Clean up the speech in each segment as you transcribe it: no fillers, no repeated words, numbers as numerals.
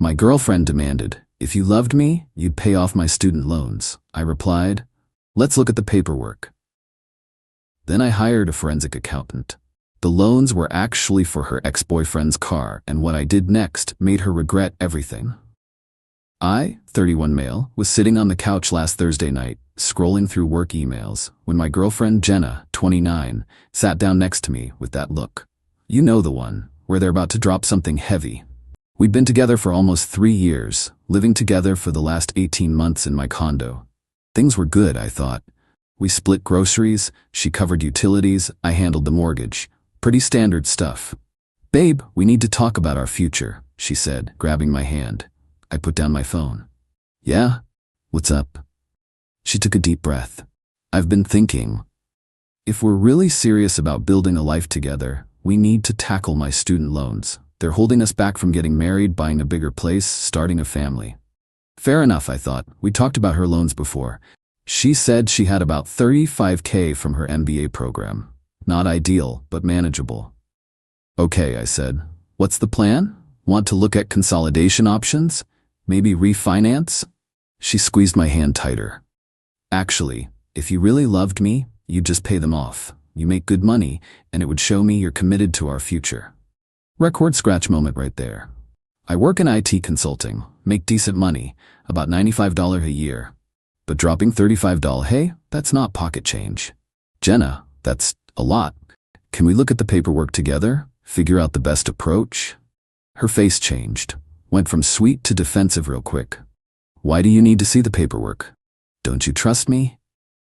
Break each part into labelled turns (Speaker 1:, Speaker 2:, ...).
Speaker 1: My girlfriend demanded, "If you loved me, you'd pay off my student loans." I replied, "Let's look at the paperwork." Then I hired a forensic accountant. The loans were actually for her ex-boyfriend's car, and what I did next made her regret everything. I, 31 male, was sitting on the couch last Thursday night, scrolling through work emails, when my girlfriend Jenna, 29, sat down next to me with that look. You know the one, where they're about to drop something heavy. We'd been together for almost 3 years, living together for the last 18 months in my condo. Things were good, I thought. We split groceries, she covered utilities, I handled the mortgage. Pretty standard stuff. "Babe, we need to talk about our future," she said, grabbing my hand. I put down my phone. "Yeah? What's up?" She took a deep breath. "I've been thinking. If we're really serious about building a life together, we need to tackle my student loans. They're holding us back from getting married, buying a bigger place, starting a family." Fair enough, I thought. We talked about her loans before. She said she had about $35K from her MBA program. Not ideal, but manageable. "Okay," I said. "What's the plan? Want to look at consolidation options? Maybe refinance?" She squeezed my hand tighter. "Actually, if you really loved me, you'd just pay them off. You make good money, and it would show me you're committed to our future." Record scratch moment right there. I work in IT consulting, make decent money, about $95 a year. But dropping $35, hey, that's not pocket change. "Jenna, that's a lot. Can we look at the paperwork together? Figure out the best approach?" Her face changed, went from sweet to defensive real quick. "Why do you need to see the paperwork? Don't you trust me?"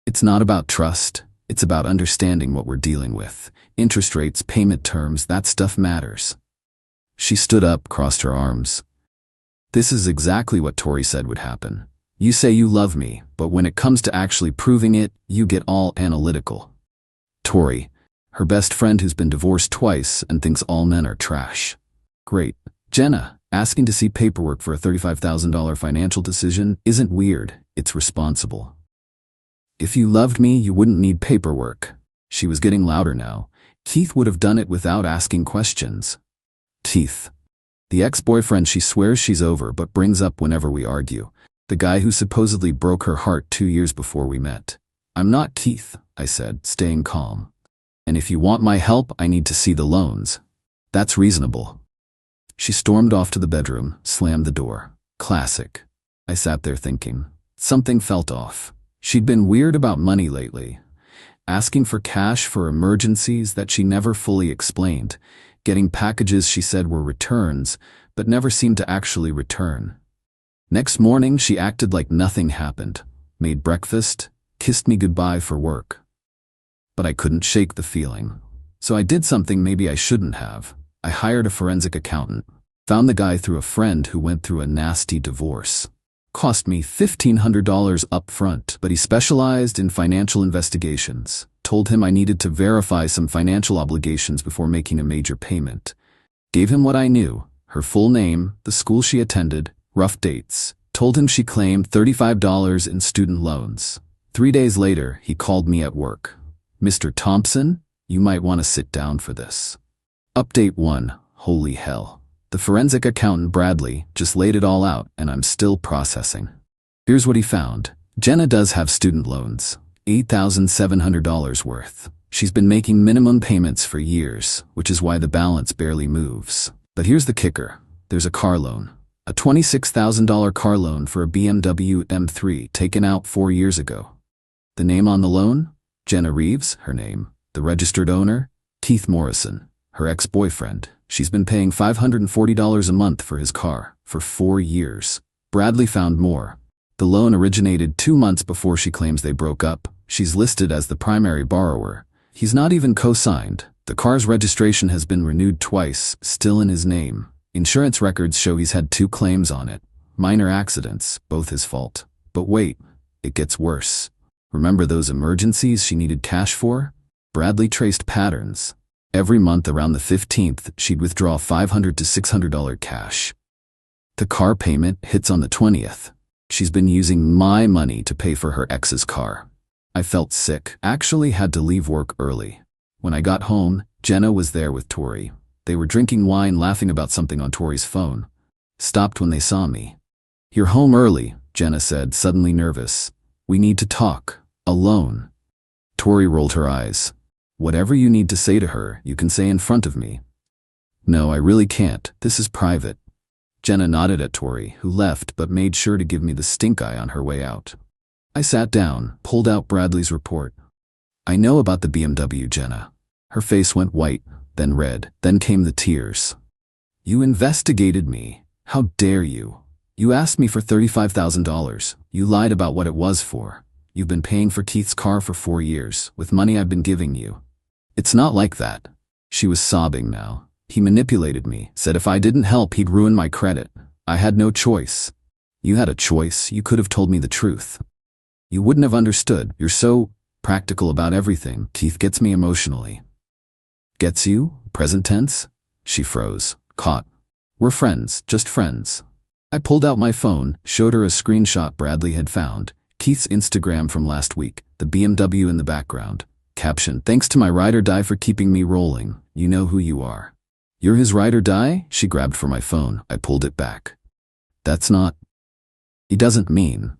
Speaker 1: "It's not about trust. It's about understanding what we're dealing with. Interest rates, payment terms, that stuff matters." She stood up, crossed her arms. "This is exactly what Tori said would happen. You say you love me, but when it comes to actually proving it, you get all analytical." Tori, her best friend who's been divorced twice and thinks all men are trash. Great. Jenna, asking to see paperwork for a $35,000 financial decision isn't weird, it's responsible. "If you loved me, you wouldn't need paperwork." She was getting louder now. "Keith would have done it without asking questions." Keith. The ex-boyfriend she swears she's over but brings up whenever we argue. The guy who supposedly broke her heart 2 years before we met. "I'm not Keith," I said, staying calm. "And if you want my help, I need to see the loans." "That's reasonable." She stormed off to the bedroom, slammed the door. Classic. I sat there thinking. Something felt off. She'd been weird about money lately. Asking for cash for emergencies that she never fully explained. Getting packages she said were returns, but never seemed to actually return. Next morning, she acted like nothing happened. Made breakfast, kissed me goodbye for work. But I couldn't shake the feeling. So I did something maybe I shouldn't have. I hired a forensic accountant. Found the guy through a friend who went through a nasty divorce. Cost me $1,500 up front, but he specialized in financial investigations. Told him I needed to verify some financial obligations before making a major payment. Gave him what I knew, her full name, the school she attended, rough dates. Told him she claimed $35 in student loans. 3 days later, he called me at work. "Mr. Thompson, you might want to sit down for this." Update 1. Holy hell. The forensic accountant Bradley just laid it all out, and I'm still processing. Here's what he found. Jenna does have student loans. $8,700 worth. She's been making minimum payments for years, which is why the balance barely moves. But here's the kicker. There's a car loan. A $26,000 car loan for a BMW M3 taken out 4 years ago. The name on the loan? Jenna Reeves, her name. The registered owner? Keith Morrison, her ex-boyfriend. She's been paying $540 a month for his car for 4 years. Bradley found more. The loan originated 2 months before she claims they broke up. She's listed as the primary borrower. He's not even co-signed. The car's registration has been renewed twice, still in his name. Insurance records show he's had 2 claims on it. Minor accidents, both his fault. But wait, it gets worse. Remember those emergencies she needed cash for? Bradley traced patterns. Every month around the 15th, she'd withdraw $500 to $600 cash. The car payment hits on the 20th. She's been using my money to pay for her ex's car. I felt sick, actually had to leave work early. When I got home, Jenna was there with Tori. They were drinking wine, laughing about something on Tori's phone. stopped when they saw me. "You're home early," Jenna said, suddenly nervous. "We need to talk. Alone." Tori rolled her eyes. "Whatever you need to say to her, you can say in front of me." "No, I really can't. This is private." Jenna nodded at Tori, who left but made sure to give me the stink eye on her way out. I sat down, pulled out Bradley's report. "I know about the BMW, Jenna." Her face went white, then red, then came the tears. "You investigated me. How dare you? You asked me for $35,000. You lied about what it was for. You've been paying for Keith's car for 4 years, with money I've been giving you." "It's not like that." She was sobbing now. "He manipulated me, said if I didn't help he'd ruin my credit. I had no choice." "You had a choice. You could have told me the truth." "You wouldn't have understood. You're so practical about everything. Keith gets me emotionally." "Gets you? Present tense?" She froze, caught. "We're friends, just friends." I pulled out my phone, showed her a screenshot Bradley had found, Keith's Instagram from last week, the BMW in the background. Caption, "Thanks to my ride or die for keeping me rolling. You know who you are." "You're his ride or die?" She grabbed for my phone. I pulled it back. "That's not." "He doesn't mean."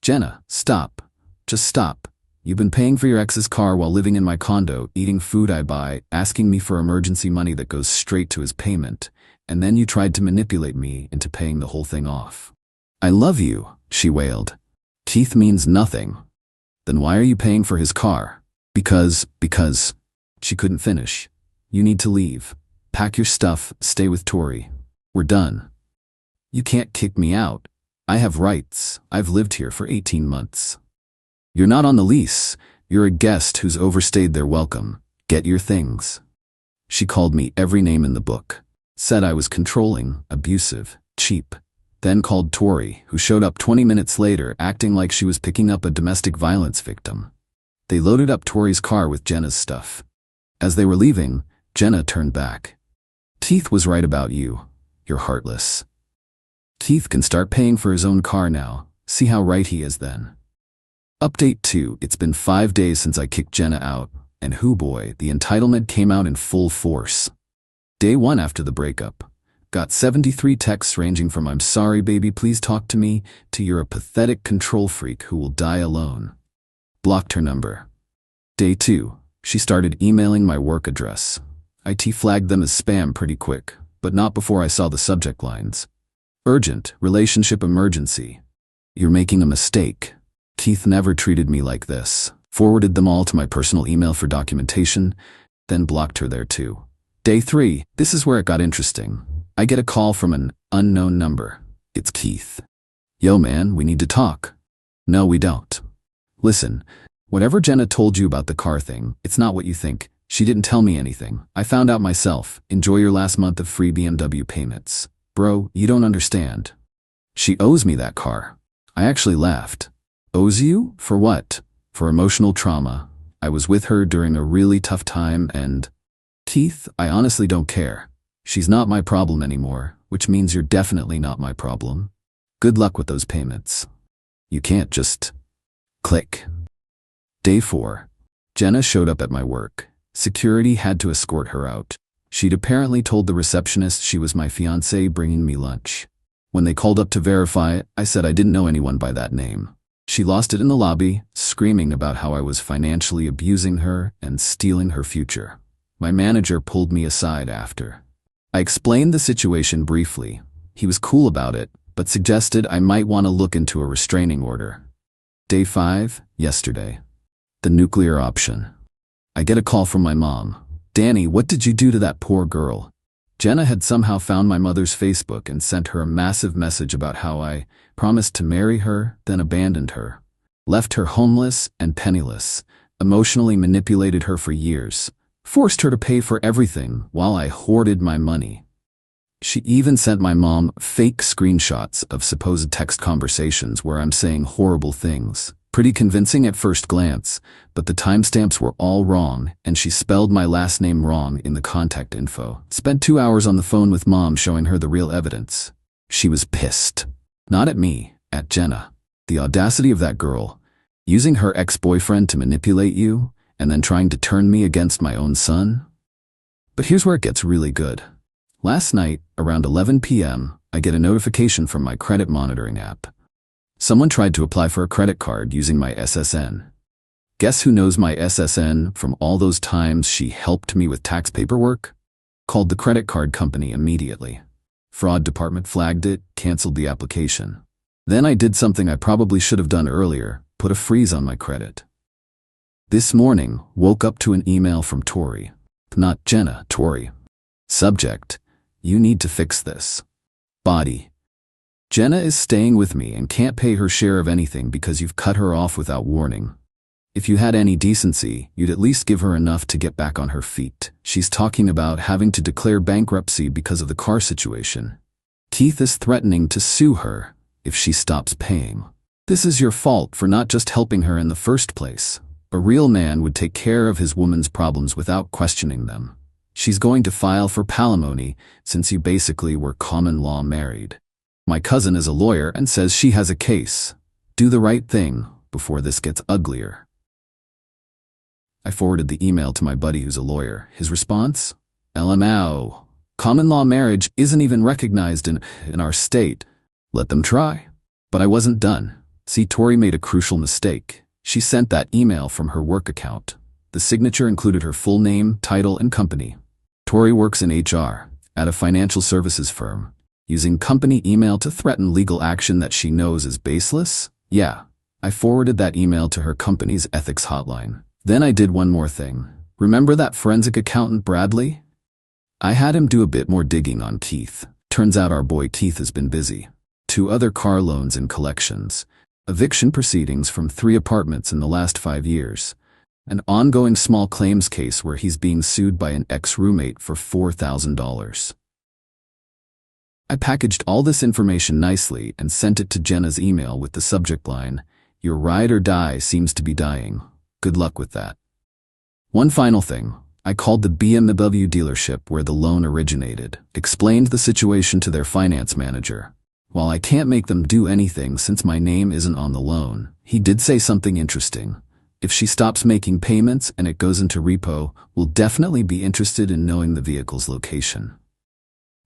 Speaker 1: "Jenna, stop. Just stop. You've been paying for your ex's car while living in my condo, eating food I buy, asking me for emergency money that goes straight to his payment, and then you tried to manipulate me into paying the whole thing off." "I love you," she wailed. "Keith means nothing." "Then why are you paying for his car?" Because. She couldn't finish. "You need to leave. Pack your stuff, stay with Tori. We're done." "You can't kick me out. I have rights. I've lived here for 18 months. "You're not on the lease. You're a guest who's overstayed their welcome. Get your things." She called me every name in the book. Said I was controlling, abusive, cheap. Then called Tori, who showed up 20 minutes later acting like she was picking up a domestic violence victim. They loaded up Tori's car with Jenna's stuff. As they were leaving, Jenna turned back. "Keith was right about you. You're heartless. Keith can start paying for his own car now. See how right he is then." Update 2. It's been 5 days since I kicked Jenna out, and hoo boy, the entitlement came out in full force. Day 1 after the breakup. Got 73 texts ranging from "I'm sorry baby, please talk to me," to "You're a pathetic control freak who will die alone." Blocked her number. Day 2. She started emailing my work address. IT flagged them as spam pretty quick, but not before I saw the subject lines. "Urgent, relationship emergency. You're making a mistake. Keith never treated me like this." Forwarded them all to my personal email for documentation, then blocked her there too. Day 3. This is where it got interesting. I get a call from an unknown number. It's Keith. "Yo man, we need to talk." "No, we don't." "Listen, whatever Jenna told you about the car thing, it's not what you think. She didn't tell me anything. I found out myself. Enjoy your last month of free BMW payments." "Bro, you don't understand. She owes me that car." I actually laughed. "Owes you? For what?" "For emotional trauma. I was with her during a really tough time and..." "Keith, I honestly don't care. She's not my problem anymore, which means you're definitely not my problem. Good luck with those payments. You can't just..." Click. Day 4. Jenna showed up at my work. Security had to escort her out. She'd apparently told the receptionist she was my fiancé bringing me lunch. When they called up to verify it, I said I didn't know anyone by that name. She lost it in the lobby, screaming about how I was financially abusing her and stealing her future. My manager pulled me aside after. I explained the situation briefly. He was cool about it, but suggested I might want to look into a restraining order. Day 5, yesterday. The nuclear option. I get a call from my mom. "Danny, what did you do to that poor girl?" Jenna had somehow found my mother's Facebook and sent her a massive message about how I promised to marry her, then abandoned her, left her homeless and penniless, emotionally manipulated her for years, forced her to pay for everything while I hoarded my money. She even sent my mom fake screenshots of supposed text conversations where I'm saying horrible things. Pretty convincing at first glance, but the timestamps were all wrong, and she spelled my last name wrong in the contact info. Spent 2 hours on the phone with mom showing her the real evidence. She was pissed. Not at me, at Jenna. The audacity of that girl, using her ex-boyfriend to manipulate you, and then trying to turn me against my own son. But here's where it gets really good. Last night, around 11 p.m., I get a notification from my credit monitoring app. Someone tried to apply for a credit card using my SSN. Guess who knows my SSN from all those times she helped me with tax paperwork? Called the credit card company immediately. Fraud department flagged it, canceled the application. Then I did something I probably should have done earlier, put a freeze on my credit. This morning, woke up to an email from Tori. Not Jenna, Tori. Subject: you need to fix this. Body: Jenna is staying with me and can't pay her share of anything because you've cut her off without warning. If you had any decency, you'd at least give her enough to get back on her feet. She's talking about having to declare bankruptcy because of the car situation. Keith is threatening to sue her if she stops paying. This is your fault for not just helping her in the first place. A real man would take care of his woman's problems without questioning them. She's going to file for palimony since you basically were common law married. My cousin is a lawyer and says she has a case. Do the right thing before this gets uglier. I forwarded the email to my buddy who's a lawyer. His response? LMAO. Common law marriage isn't even recognized in our state. Let them try. But I wasn't done. See, Tori made a crucial mistake. She sent that email from her work account. The signature included her full name, title, and company. Tori works in HR at a financial services firm. Using company email to threaten legal action that she knows is baseless? Yeah. I forwarded that email to her company's ethics hotline. Then I did one more thing. Remember that forensic accountant Bradley? I had him do a bit more digging on Keith. Turns out our boy Keith has been busy. 2 other car loans and collections, eviction proceedings from 3 apartments in the last 5 years, an ongoing small claims case where he's being sued by an ex-roommate for $4,000. I packaged all this information nicely and sent it to Jenna's email with the subject line, "Your ride or die seems to be dying. Good luck with that." One final thing. I called the BMW dealership where the loan originated, explained the situation to their finance manager. While I can't make them do anything since my name isn't on the loan, he did say something interesting. If she stops making payments and it goes into repo, we'll definitely be interested in knowing the vehicle's location.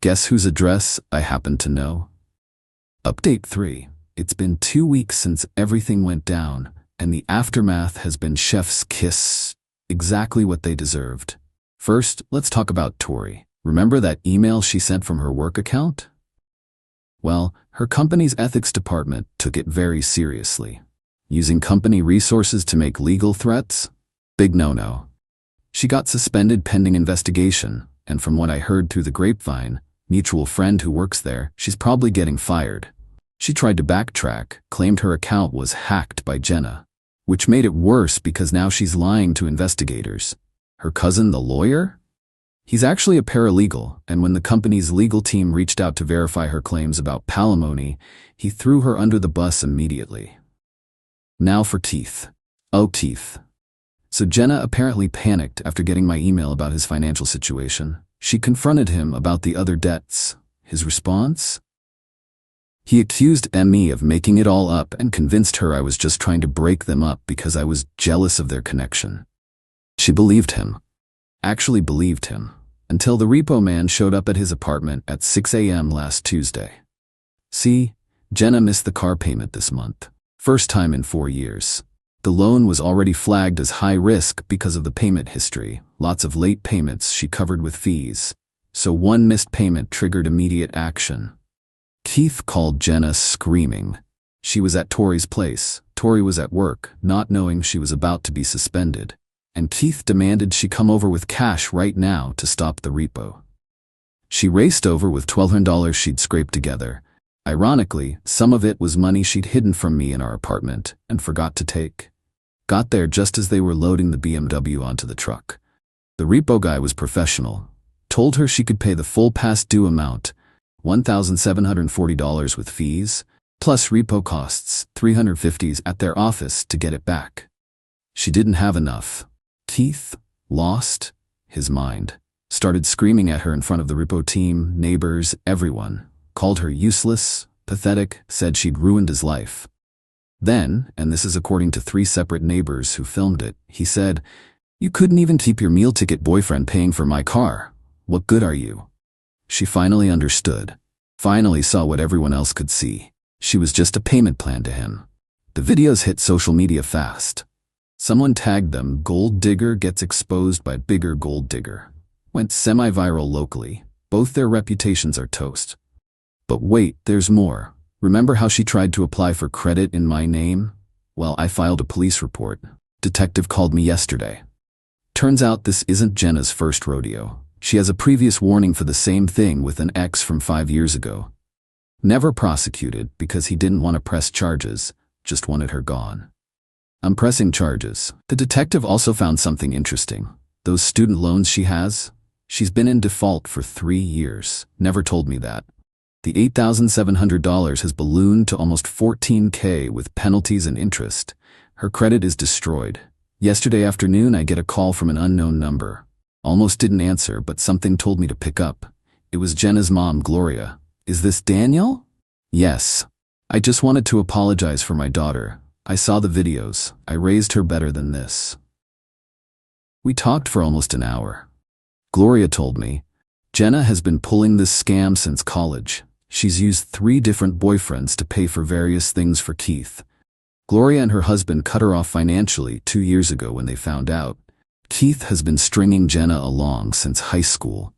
Speaker 1: Guess whose address I happen to know? Update 3. It's been 2 weeks since everything went down, and the aftermath has been chef's kiss. Exactly what they deserved. First, let's talk about Tori. Remember that email she sent from her work account? Well, her company's ethics department took it very seriously. Using company resources to make legal threats? Big no-no. She got suspended pending investigation, and from what I heard through the grapevine, mutual friend who works there, she's probably getting fired. She tried to backtrack, claimed her account was hacked by Jenna, which made it worse because now she's lying to investigators. Her cousin, the lawyer? He's actually a paralegal, and when the company's legal team reached out to verify her claims about palimony, he threw her under the bus immediately. Now for Keith. Oh, Keith. So Jenna apparently panicked after getting my email about his financial situation. She confronted him about the other debts. His response? He accused me of making it all up and convinced her I was just trying to break them up because I was jealous of their connection. She believed him. Actually believed him. Until the repo man showed up at his apartment at 6 a.m. last Tuesday. See, Jenna missed the car payment this month. First time in 4 years. The loan was already flagged as high risk because of the payment history, lots of late payments she covered with fees. So one missed payment triggered immediate action. Keith called Jenna screaming. She was at Tori's place. Tori was at work, not knowing she was about to be suspended. And Keith demanded she come over with cash right now to stop the repo. She raced over with $1,200 she'd scraped together. Ironically, some of it was money she'd hidden from me in our apartment and forgot to take. Got there just as they were loading the BMW onto the truck. The repo guy was professional. Told her she could pay the full past due amount, $1,740 with fees, plus repo costs, $350 at their office to get it back. She didn't have enough. Keith lost his mind. Started screaming at her in front of the repo team, neighbors, everyone. Called her useless, pathetic, said she'd ruined his life. Then, and this is according to 3 separate neighbors who filmed it, he said, "You couldn't even keep your meal ticket boyfriend paying for my car. What good are you?" She finally understood. Finally saw what everyone else could see. She was just a payment plan to him. The videos hit social media fast. Someone tagged them, "Gold digger gets exposed by bigger gold digger." Went semi-viral locally. Both their reputations are toast. But wait, there's more. Remember how she tried to apply for credit in my name? Well, I filed a police report. Detective called me yesterday. Turns out this isn't Jenna's first rodeo. She has a previous warning for the same thing with an ex from 5 years ago. Never prosecuted because he didn't want to press charges, just wanted her gone. I'm pressing charges. The detective also found something interesting. Those student loans she has? She's been in default for 3 years. Never told me that. The $8,700 has ballooned to almost $14,000 with penalties and interest. Her credit is destroyed. Yesterday afternoon, I get a call from an unknown number. Almost didn't answer, but something told me to pick up. It was Jenna's mom, Gloria. "Is this Daniel?" "Yes. I just wanted to apologize for my daughter. I saw the videos. I raised her better than this." We talked for almost an hour. Gloria told me, Jenna has been pulling this scam since college. She's used 3 different boyfriends to pay for various things for Keith. Gloria and her husband cut her off financially 2 years ago when they found out. Keith has been stringing Jenna along since high school.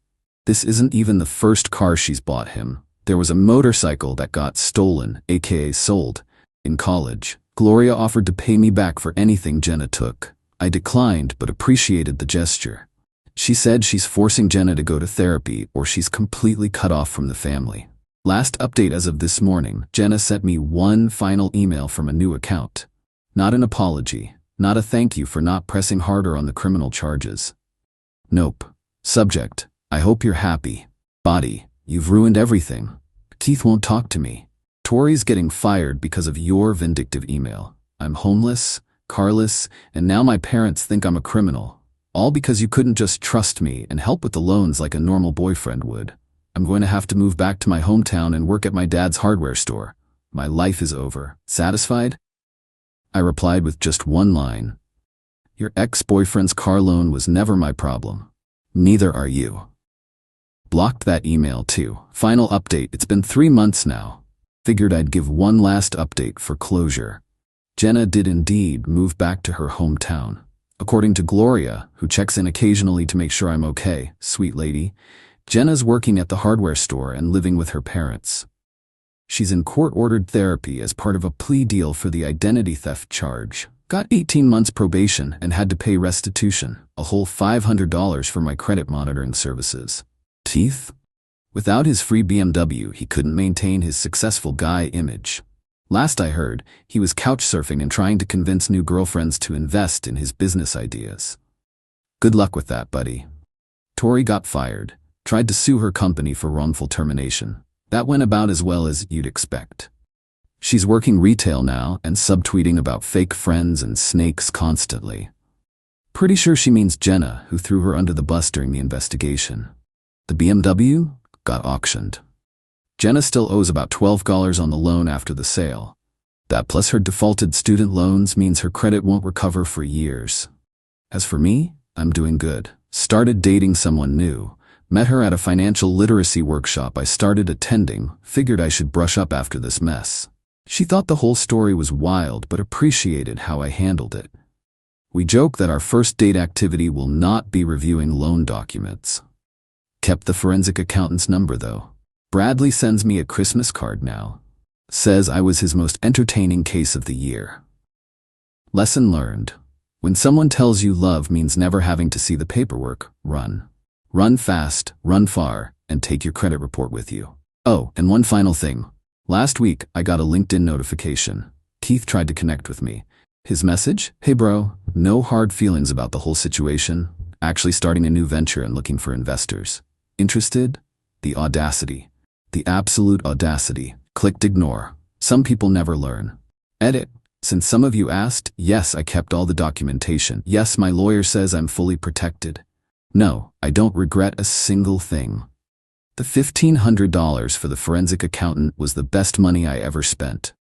Speaker 1: This isn't even the first car she's bought him. There was a motorcycle that got stolen, aka sold, in college. Gloria offered to pay me back for anything Jenna took. I declined but appreciated the gesture. She said she's forcing Jenna to go to therapy or she's completely cut off from the family. Last update as of this morning, Jenna sent me one final email from a new account. Not an apology, not a thank you for not pressing harder on the criminal charges. Nope. Subject: I hope you're happy. Body: you've ruined everything. Keith won't talk to me. Tori's getting fired because of your vindictive email. I'm homeless, carless, and now my parents think I'm a criminal. All because you couldn't just trust me and help with the loans like a normal boyfriend would. I'm going to have to move back to my hometown and work at my dad's hardware store. My life is over. Satisfied? I replied with just one line. Your ex-boyfriend's car loan was never my problem. Neither are you. Blocked that email too. Final update: it's been 3 months now. Figured I'd give one last update for closure. Jenna did indeed move back to her hometown. According to Gloria, who checks in occasionally to make sure I'm okay, sweet lady, Jenna's working at the hardware store and living with her parents. She's in court-ordered therapy as part of a plea deal for the identity theft charge. Got 18 months probation and had to pay restitution, a whole $500 for my credit monitoring services. Teeth? Without his free BMW, he couldn't maintain his successful guy image. Last I heard, he was couch surfing and trying to convince new girlfriends to invest in his business ideas. Good luck with that, buddy. Tori got fired, tried to sue her company for wrongful termination. That went about as well as you'd expect. She's working retail now and subtweeting about fake friends and snakes constantly. Pretty sure she means Jenna, who threw her under the bus during the investigation. The BMW got auctioned. Jenna still owes about $12 on the loan after the sale. That plus her defaulted student loans means her credit won't recover for years. As for me, I'm doing good. Started dating someone new. Met her at a financial literacy workshop I started attending. Figured I should brush up after this mess. She thought the whole story was wild but appreciated how I handled it. We joke that our first date activity will not be reviewing loan documents. Kept the forensic accountant's number though. Bradley sends me a Christmas card now. Says I was his most entertaining case of the year. Lesson learned. When someone tells you love means never having to see the paperwork, run. Run fast, run far, and take your credit report with you. Oh, and one final thing. Last week, I got a LinkedIn notification. Keith tried to connect with me. His message? Hey bro, no hard feelings about the whole situation. Actually starting a new venture and looking for investors. Interested? The audacity. The absolute audacity. Clicked ignore. Some people never learn. Edit. Since some of you asked, yes, I kept all the documentation. Yes, my lawyer says I'm fully protected. No, I don't regret a single thing. The $1,500 for the forensic accountant was the best money I ever spent.